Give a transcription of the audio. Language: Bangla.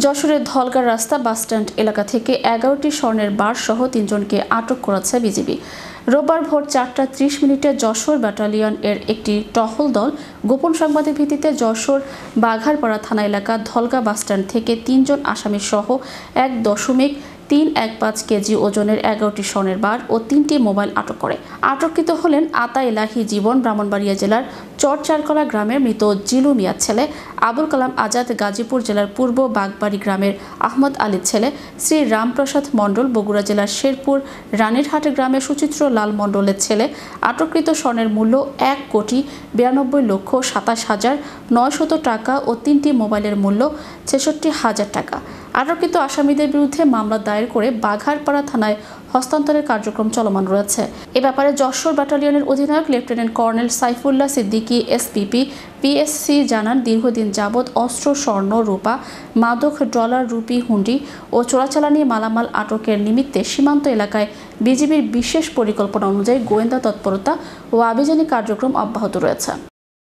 যশোরের ধলগার রাস্তা বাসস্ট্যান্ড এলাকা থেকে 11টি স্বর্ণের বার সহ 3 জনকে আটক করেছে বিজিবি। রোববার ভোর 4টা 30 মিনিটে যশোর ব্যাটালিয়ন এর একটি টহল দল গোপন সংবাদের ভিত্তিতে যশোর বাঘারপাড়া থানা এলাকা ধলগা বাসস্ট্যান্ড থেকে 3 জন আসামি সহ 1.315 কেজি ওজনের 11টি স্বর্ণের বার ও 3টি মোবাইল আটক করে। আটককৃত হলেন আতা এলাহি জীবন, ব্রাহ্মণবাড়িয়া জেলার চরচারকলা গ্রামের মৃত জিলু মিয়ার ছেলে, আবুল কালাম আজাদ গাজীপুর জেলার পূর্ব বাগবাড়ি গ্রামের আহমদ আলীর ছেলে, শ্রী রামপ্রসাদ মণ্ডল বগুড়া জেলার শেরপুর রানীরহাট গ্রামের সুচিত্র লাল মণ্ডলের ছেলে। আটককৃত স্বর্ণের মূল্য 1,92,27,900 টাকা ও 3টি মোবাইলের মূল্য 66,000 টাকা। আটককৃত আসামিদের বিরুদ্ধে মামলা দায়ের করে বাঘারপাড়া থানায় হস্তান্তরের কার্যক্রম চলমান রয়েছে। এ ব্যাপারে যশোর ব্যাটালিয়নের অধিনায়ক lieutenant colonel Saifullah Siddiqui SPP PSC জানান, দীর্ঘদিন যাবৎ অস্ত্র, স্বর্ণ, রূপা, মাদক, ডলার, রুপি, হুন্ডি ও চোরাচালানি মালামাল আটকের নিমিত্তে সীমান্ত এলাকায় বিজিবির বিশেষ পরিকল্পনা অনুযায়ী গোয়েন্দা তৎপরতা ও আভিযানিক কার্যক্রম অব্যাহত রয়েছে।